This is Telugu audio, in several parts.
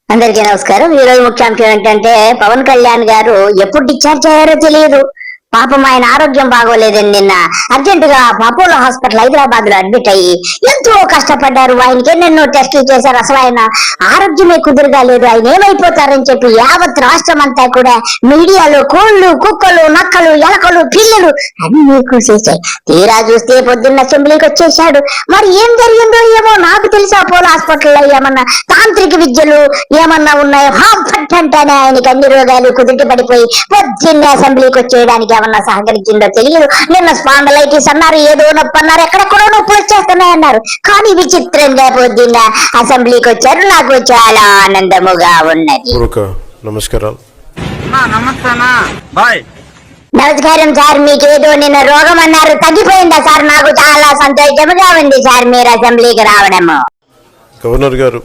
అందరికీ నమస్కారం. ఈరోజు ముఖ్యాంశం ఏంటంటే పవన్ కళ్యాణ్ గారు ఎప్పుడు డిశ్చార్జ్ అయ్యారో తెలియదు. పాపం ఆయన ఆరోగ్యం బాగోలేదని నిన్న అర్జెంటుగా అపోలో హాస్పిటల్ హైదరాబాద్ లో అడ్మిట్ అయ్యి ఎంతో కష్టపడ్డారు. ఆయనకి ఎన్నెన్నో టెస్టులు చేశారు. అసలు ఆయన ఆరోగ్యమే కుదురుగా లేదు. ఆయన ఏమైపోతారని చెప్పి యావత్ రాష్ట్రం అంతా కూడా మీడియాలో కోళ్లు, కుక్కలు, నక్కలు, ఎలకలు, పిల్లలు అన్ని కూసేశాయి. తీరా చూస్తే పొద్దున్న అసెంబ్లీకి వచ్చేసాడు. మరి ఏం జరిగిందో ఏమో నాకు తెలిసి అపోలో హాస్పిటల్లో ఏమన్నా తాంత్రిక విద్యలు ఏమన్నా ఉన్నాయో అంటేనే ఆయనకి అన్ని రోగాలు కుదిరి పడిపోయి పొద్దున్న అసెంబ్లీకి వచ్చేయడానికి ఏమన్నా సహకరించిందో తెలియదు. నిన్న స్పాండలైటిస్ అన్నారు, ఏదో నొప్పి అన్నారు, ఎక్కడెక్కడో నొప్పులు వచ్చేస్తున్నాయన్నారు. కానీ విచిత్రంగా పొద్దున్న అసెంబ్లీకి వచ్చారు. నాకు చాలా ఆనందముగా ఉన్నది. నమస్కారాలు. నమస్కారం సార్. మీకేదో నిన్న రోగం అన్నారు, తగ్గిపోయిందా సార్? నాకు చాలా సంతోషముగా ఉంది సార్ మీరు అసెంబ్లీకి రావడము. గవర్నర్ గారు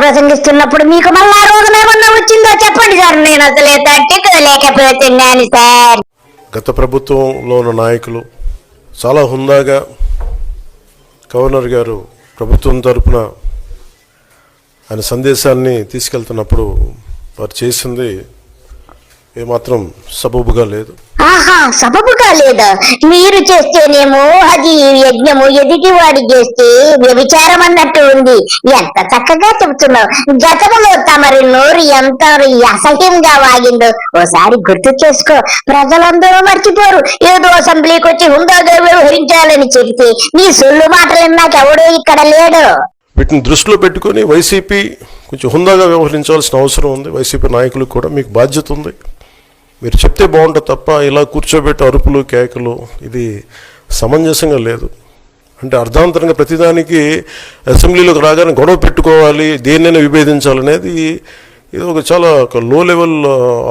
ప్రసంగిస్తున్నప్పుడు మీకు మళ్ళా రోగం ఏమన్నా వచ్చిందో చెప్పండి సార్. నేను అసలు తట్టుకోలేకపోతున్నాను సార్. గత ప్రభుత్వంలో ఉన్న నాయకులు చాలా హుందాగా గవర్నర్ గారు ప్రభుత్వం తరపున ఆయన సందేశాన్ని తీసుకెళ్తున్నప్పుడు వారు చేసింది ఏమాత్రం సబబుగా లేదు. ఆహా, సబబుగా లేదా? మీరు చేస్తేనేమో అది యజ్ఞము, ఎదిగి వాడి చేస్తే వ్యభిచారం అన్నట్టు ఉంది. ఎంత చక్కగా చెబుతున్నావు. గతంలో తమరి నోరు ఎంత అసహ్యంగా వాగిందో ఓసారి గుర్తు చేసుకో. ప్రజలందరూ మర్చిపోరు. ఏదో అసెంబ్లీకి వచ్చి హుందాగా వ్యవహరించాలని చెబితే నీ సొల్లు మాటలు నాకెవడో ఇక్కడ లేడు. వీటిని దృష్టిలో పెట్టుకుని వైసీపీ కొంచెం హుందాగా వ్యవహరించాల్సిన అవసరం ఉంది. వైసీపీ నాయకులకు కూడా మీకు బాధ్యత ఉంది. మీరు చెప్తే బాగుంటుంది తప్ప ఇలా కూర్చోబెట్టి అరుపులు, కేకలు ఇది సమంజసంగా లేదు. అంటే అర్ధాంతరంగా ప్రతిదానికి అసెంబ్లీలోకి రాగానే గొడవ పెట్టుకోవాలి, దేన్నైనా విభేదించాలనేది ఇది ఒక చాలా లో లెవెల్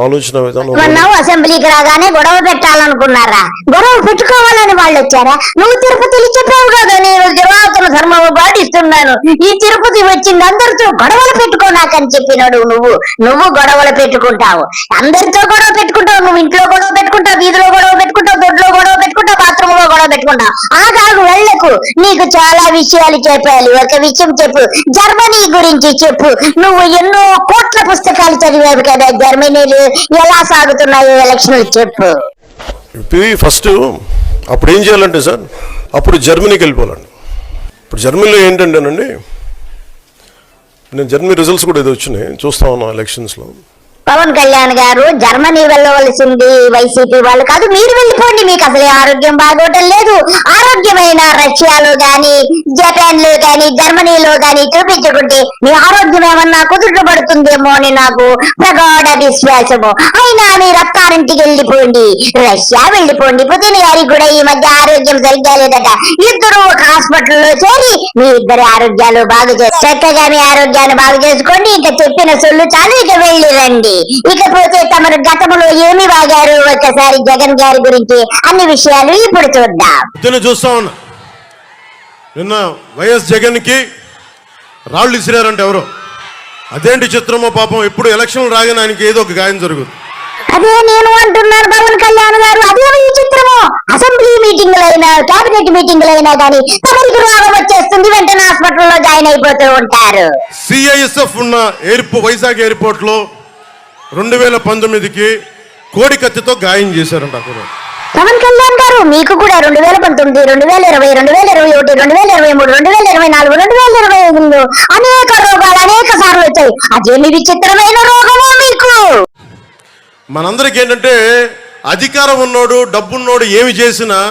ఆలోచన విధానం. అసెంబ్లీకి రాగానే గొడవ పెట్టాలనుకున్నారా? గొడవ పెట్టుకోవాలని వాళ్ళు వచ్చారా? నువ్వు తిరుపతిలో చెప్పావు కదా, నేను జవాబును ధర్మము పాటిస్తున్నాను, ఈ తిరుపతి వచ్చింది అందరితో గొడవలు పెట్టుకోనాకని చెప్పినాడు. నువ్వు గొడవలు పెట్టుకుంటావు, అందరితో గొడవ పెట్టుకుంటావు. నువ్వు ఇంట్లో గొడవ పెట్టుకుంటావు, వీధిలో గొడవ పెట్టుకుంటావు, దొడ్లో గొడవ పెట్టుకుంటావు, బాత్రూమ్ లో గొడవ పెట్టుకుంటావు. ఆగాగు, వెళ్ళకు. నీకు చాలా విషయాలు చెప్పాలి. ఒక విషయం చెప్పు, జర్మనీ గురించి చెప్పు. నువ్వు ఎన్నో కోట్ల పుస్తకాలు చదివావు కదా, జర్మనీలో ఎలా సాగుతున్నాయో ఎలక్షన్లు చెప్పు. ఫస్ట్ అప్పుడు ఏం చేయాలంటే సార్, అప్పుడు జర్మనీకి వెళ్ళిపోవాలండి. ఇప్పుడు జర్మనీలో ఏంటంటేనండి, నేను జర్మనీ రిజల్ట్స్ కూడా ఏదో వచ్చినాయి, చూస్తా ఉన్నాను ఎలక్షన్స్లో. పవన్ కళ్యాణ్ గారు జర్మనీ వెళ్ళవలసింది వైసీపీ వాళ్ళు కాదు, మీరు వెళ్ళిపోండి. మీకు అసలు ఆరోగ్యం బాగోవటం లేదు. ఆరోగ్యమైన రష్యాలో గాని, జపాన్ లో గాని, జర్మనీలో గాని చూపించుకుంటే మీ ఆరోగ్యం ఏమన్నా కుదుటపడుతుందేమో అని నాకు ప్రగాఢ విశ్వాసము. అయినా మీరు అత్తారింటికి వెళ్ళిపోండి, రష్యా వెళ్ళిపోండి. పుతిన్ గారికి కూడా ఈ మధ్య ఆరోగ్యం సరిగ్గా లేదట. ఇద్దరు ఒక హాస్పిటల్లో చేరి మీ ఇద్దరి ఆరోగ్యాలు బాగు చేసి చక్కగా మీ ఆరోగ్యాన్ని బాగు చేసుకోండి. ఇక చెప్పిన సొల్లు చాలు, ఇక వెళ్ళి రండి. ఇకపోతే తమరు గతంలో ఏమి వాగారు ఒకసారి జగన్ గారి గురించి అన్ని విషయాలు ఇప్పుడు చూద్దాం. చూస్తా ఉన్నా, నిన్న వైఎస్ జగన్ కి రాళ్ళు ఇసిరారంటే ఎవరో, అదేంటి చిత్రమో పాపం. ఎప్పుడు ఎలక్షన్లు రాగానే ఆయనకి ఏదో ఒక గాయం జరుగుతుంది. అదే నేను అంటున్నాను పవన్ కళ్యాణ్ గారు, అదే విచిత్రమో. అసెంబ్లీ మీటింగ్లైనా, కేబినెట్ మీటింగ్లైనా కానీ తమరికి రోగం వచ్చేస్తుంది, వెంటనే హాస్పిటల్లో జాయిన్ అయిపోతూ ఉంటారు. సిఐఎస్ఎఫ్ ఉన్న వైజాగ్ ఎయిర్పోర్ట్ లో 2019కి కోడి కత్తితో గాయం చేశారంట పవన్ కళ్యాణ్ గారు. మీకు కూడా 2019, 2020, 2021, 2023, 2024, 2025 అనేక రోగాలు అనేక సార్లు వచ్చాయి. అదేమి విచిత్రమైన రోగమో మీకు. మనందరికి ఏంటంటే అధికారం ఉన్నోడు, డబ్బున్నోడు ఏమి చేసినా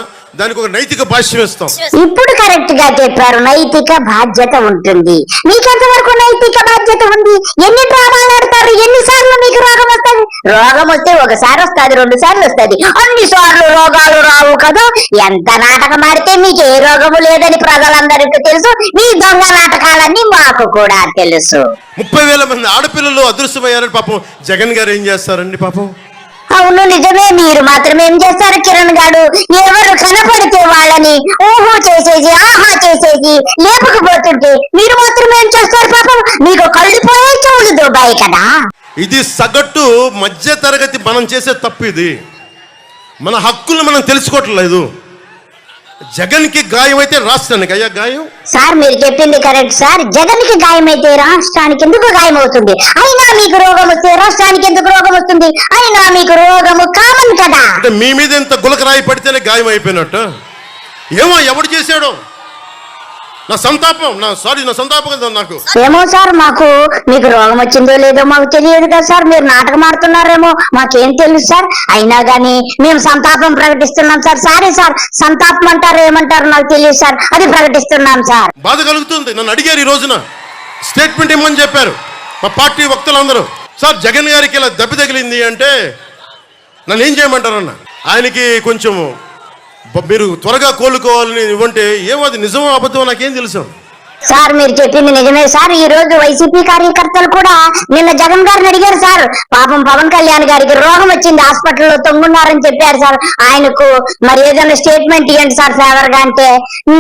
దానికి ఒక నైతిక భాష్యం ఇస్తాం. ఇప్పుడు కరెక్ట్ గా చెప్పారు, నైతిక బాధ్యత ఉంటుంది. మీకెంతవరకు నైతిక బాధ్యత ఉంది? ఎన్ని డ్రామాలు ఆడతారు? ఎన్నిసార్లు మీకు రోగం వస్తుంది? రోగం వస్తే ఒకసారి వస్తుంది, 2 సార్లు వస్తుంది, అన్ని సార్లు రోగాలు రావు కదా. ఎంత నాటకం ఆడితే మీకు ఏ రోగము లేదని ప్రజలందరికీ తెలుసు. మీ దొంగ నాటకాలన్నీ మాకు కూడా తెలుసు. 30,000 మంది ఆడపిల్లలు అదృశ్యమయ్యారని పాపం జగన్ గారు ఏం చేస్తారండి పాపం. అవును నిజమే. మీరు మాత్రం ఏం చేస్తారు కిరణ్ గారు? ఎవరు కనపడితే వాళ్ళని ఊహో చేసేసి, ఆహా చేసేసి లేపకపోతుంటే మీరు మాత్రం ఏం చేస్తారు పాపం? మీకు కళ్ళు పోయే చెవులు దుబాయ్ కదా. ఇది సగటు మధ్య తరగతి మనం చేసే తప్పు. ఇది మన హక్కులు మనం తెలుసుకోవట్లేదు. జగన్ కి గాయం అయితే రాష్ట్రానికి అయ్యా గాయం. సార్ మీరు చెప్పింది కరెక్ట్ సార్. జగన్ కి గాయం అయితే రాష్ట్రానికి ఎందుకు గాయం అవుతుంది? అయినా మీకు రోగం వస్తే రాష్ట్రానికి ఎందుకు రోగం వస్తుంది? అయినా మీకు రోగము కామన్ కదా. అంటే మీ మీద ఎంత గులకరాయి పడితేనే గాయం అయిపోయినట్టు. ఏమో ఎవడు చేశాడో. నా సంతాపం కదా నాకు. ఏమో సార్, మీకు రోగం వచ్చిందో లేదో మాకు తెలియదు కదా సార్. మీరు నాటకం ఆడుతున్నారేమో, మాకేం తెలుసు సార్. అయినా గానీ మేము సంతాపం ప్రకటిస్తున్నాం సార్. సారీ సార్, సంతాపం అంటారు ఏమంటారు నాకు తెలియదు సార్, అది ప్రకటిస్తున్నాం సార్. బాధ కలుగుతుంది. నన్ను అడిగారు ఈ రోజున స్టేట్మెంట్ ఇమ్మని చెప్పారు మా పార్టీ వక్తలందరూ. సార్ జగన్ గారికి ఇలా దెబ్బ తగిలింది అంటే నన్ను ఏం చేయమంటారన్న. ఆయనకి కొంచెం మీరు త్వరగా కోలుకోవాలని ఇవ్వంటే ఏమో అది నిజమో అబద్ధమో నాకేం తెలుసు సార్. మీరు చెప్పింది నిజమే సార్. ఈ రోజు వైసీపీ కార్యకర్తలు కూడా నిన్న జగన్ గారిని అడిగారు సార్. పాపం పవన్ కళ్యాణ్ గారికి రోగం వచ్చింది, హాస్పిటల్లో తొంగున్నారని చెప్పారు సార్. ఆయనకు మరి ఏదైనా స్టేట్మెంట్ ఇవ్వండి సార్ ఫేవర్ గా అంటే,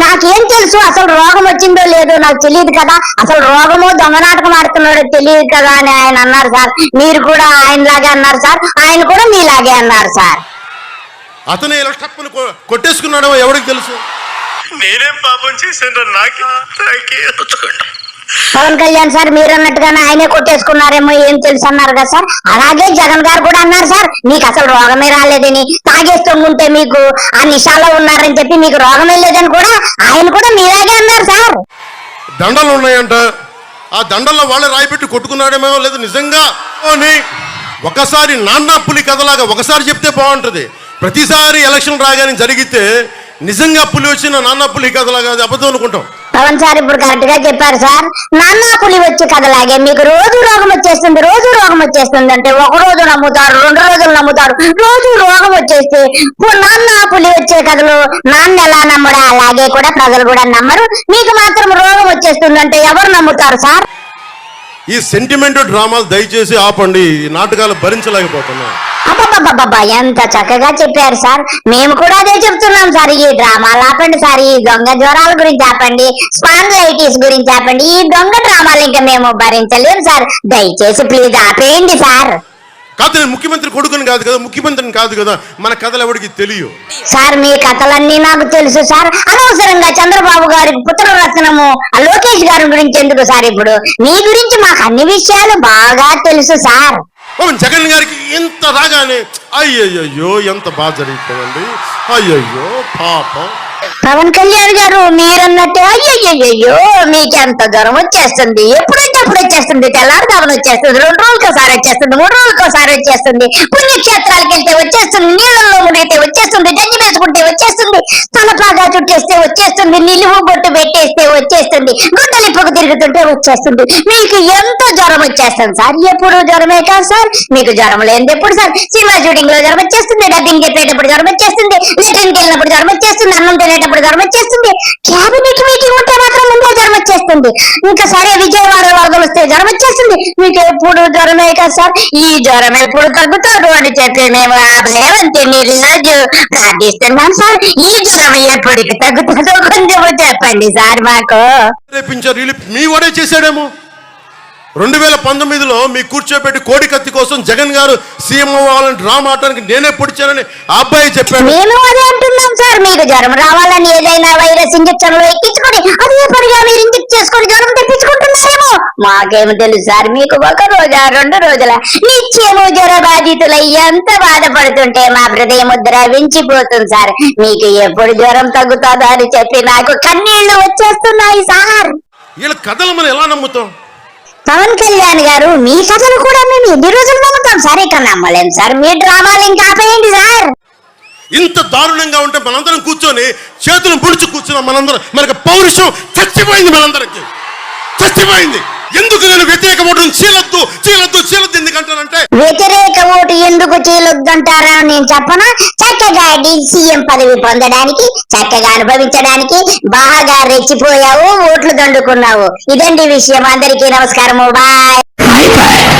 నాకేం తెలుసు అసలు రోగం వచ్చిందో లేదో నాకు తెలియదు కదా, అసలు రోగమో దొంగనాటకం ఆడుతున్నాడో తెలియదు కదా అని ఆయన అన్నారు సార్. మీరు కూడా ఆయనలాగే అన్నారు సార్, ఆయన కూడా మీలాగే అన్నారు సార్. అతను ఇలా టప్పును కొట్టేసుకున్నాడో ఎవరికి తెలుసు. నేనేం పాపం చేశాను నాకే పవన్ కళ్యాణ్ సార్ మీరు అన్నట్టుగానే ఆయనే కొట్టేసుకున్నారేమో ఏం తెలుసు అన్నారు కదా సార్. అలాగే జగన్ గారు కూడా అన్నారు సార్, మీకు అసలు రోగమే రాలేదని, తాగేస్తుంటే మీకు ఆ నిషాలో ఉన్నారని చెప్పి మీకు రోగమే లేదని కూడా ఆయన కూడా మీలాగే అన్నారు సార్. దండలు ఉన్నాయంట, ఆ దండల్లో వాళ్ళే రాయిపెట్టి కొట్టుకున్నాడేమో లేదు నిజంగా అని. ఒకసారి నాన్న పులి కథలాగా ఒకసారి చెప్తే బాగుంటది. ప్రతిసారి ఎలక్షన్ రాగానే జరిగితే నిజంగా పులి వచ్చిన నాన్న పులి కథలాగా అది అబద్ధం అనుకుంటాం. పవన్ సార్ ఇప్పుడు కరెక్ట్ గా చెప్పారు సార్. నాన్న పులి వచ్చే కథలాగే మీకు రోజు రోగం వచ్చేస్తుంది అంటే ఒక రోజు నమ్ముతారు, 2 రోజులు నమ్ముతారు, రోజు రోగం వచ్చేస్తే నాన్న పులి వచ్చే కథలు నాన్న ఎలా నమ్మడా అలాగే కూడా ప్రజలు కూడా నమ్మరు. మీకు మాత్రం రోగం వచ్చేస్తుందంటే ఎవరు నమ్ముతారు సార్? ఈ సెంటిమెంట్ డ్రామాలు దయచేసి ఆపండి. ఈ నాటకాలు భరించలేకపోతున్నాం. అబ్బబ్బబ్బబ్బా ఎంత చక్కగా చెప్పారు సార్. మేము కూడా అదే చెప్తున్నాం సార్. ఈ డ్రామాలు ఆపండి సార్, ఈ దొంగ జ్వరాల గురించి ఆపండి, స్పాండిలైటిస్ గురించి ఆపండి. ఈ దొంగ డ్రామాలు ఇంకా మేము భరించలేము సార్. దయచేసి ప్లీజ్ ఆపేయండి సార్. కాదు నేను ముఖ్యమంత్రి కొడుకుని కాదు కదా, ముఖ్యమంత్రిని కాదు కదా, మన కథలు ఎవరికి తెలియదు సార్. మీ కథలన్నీ నాకు తెలుసు సార్. అనవసరంగా చంద్రబాబు గారి పుత్రరత్నము లోకేష్ గారి గురించి ఎందుకు సార్? ఇప్పుడు మీ గురించి మాకు అన్ని విషయాలు బాగా తెలుసు సార్. జగన్ గారికి ఇంత రాగానే అయ్యయ్యో ఎంత బాగా జరిగిపోయింది, అయ్యయ్యో పాపం. పవన్ కళ్యాణ్ గారు మీరన్నట్టు అయ్యయ్యో మీకెంత జ్వరం వచ్చేస్తుంది, ఎప్పుడంటే అప్పుడు వచ్చేస్తుంది, తెల్లారుదామని వచ్చేస్తుంది, 2 రోజులకోసారి వచ్చేస్తుంది, 3 రోజులకోసారి వచ్చేస్తుంది, పుణ్యక్షేత్రాలకు వెళ్తే వచ్చేస్తుంది, నీళ్ళల్లో మునిగితే వచ్చేస్తుంది, గంజి వేసుకుంటే వచ్చేస్తుంది, తలపాగా చుట్టేస్తే వచ్చేస్తుంది, నిలువు బొట్టు పెట్టేస్తే వచ్చేస్తుంది, గుడ్డలిప్పుకు తిరుగుతుంటే వచ్చేస్తుంది. మీకు ఎంత జ్వరం వచ్చేస్తుంది సార్? ఎప్పుడు జ్వరమే కాదు సార్. మీకు జ్వరం లేనిది ఎప్పుడు సార్? సినిమా షూటింగ్ లో జ్వరం వచ్చేస్తుంది, డబ్బింగ్ చెప్పేటప్పుడు జ్వరం వచ్చేస్తుంది, లెట్రిన్కి వెళ్ళినప్పుడు జ్వరం వచ్చేస్తుంది, అన్నం తినేటప్పుడు జ్వరం వచ్చేస్తుంది, క్యాబినెట్ మీటింగ్ ఉంటే మాత్రం ముందే జ్వరం వచ్చేస్తుంది, ఇంకా సరే విజయవాడ వరదలు వస్తే జ్వరం వచ్చేస్తుంది. మీకు ఎప్పుడు జ్వరమే కదా సార్. ఈ జ్వరం ఎప్పుడు తగ్గుతాడు అని చెప్పి మేము రేవంత్ని రోజు ప్రార్థిస్తున్నాం సార్. ఈ జ్వరం ఎప్పటికి తగ్గుతుందో కొంచెం చెప్పండి సార్ మాకు. మీ వాడే చేశాడేమో. 2019లో మీ కూర్చోబెట్టి కోడి కత్తి కోసం జగన్ గారు సీఎం అవ్వాలని డ్రామా ఆడటానికి నేనే పొడిచానని ఆ అబ్బాయి చెప్పాడు. మేము అదే అంటున్నాం సార్. మీకు జ్వరం రావాలని ఏదైనా వైరస్ ఇంజక్షన్లు ఎక్కించుకొని అదే పనిగా మీరు ఇంజెక్ట్ చేసుకొని జ్వరం తెప్పించుకుంటున్నారేమో. మాకేమో తెలుసు సార్. మీకు 1 రోజా 2 రోజుల నిత్యము జ్వర బాధితులై ఎంత బాధపడుతుంటే మా హృదయం ద్రవించిపోతుంది సార్. మీకు ఎప్పుడు జ్వరం తగ్గుతుందో అని చెప్పి నాకు కన్నీళ్లు వచ్చేస్తున్నాయి సార్. వీళ్ళ కథలు మనం ఎలా నమ్ముతాం? పవన్ కళ్యాణ్ గారు మీ కథలు కూడా మేము ఎన్ని రోజులు నమ్ముతాం సార్? ఇక్కడ నమ్మలేం సార్. మీ డ్రామాలు ఇంకా ఆపేయండి సార్. ఇంత దారుణంగా ఉంటే మనందరం కూర్చొని చేతులు పుడుచు కూర్చున్నాం. మనకి పౌరుషం చచ్చిపోయింది, మనందరికి చచ్చిపోయింది. ఎందుకు నేను వ్యతిరేక ఓటు చీలొద్దు ఎందుకంటానంటే, వ్యతిరేక ఓటు ఎందుకు చీలొద్దంటారా నేను చెప్పనా? చక్కగా సీఎం పదవి పొందడానికి, చక్కగా అనుభవించడానికి బాగా రెచ్చిపోయావు, ఓట్లు దండుకున్నావు. ఇదండి విషయం. అందరికీ నమస్కారము. బాయ్.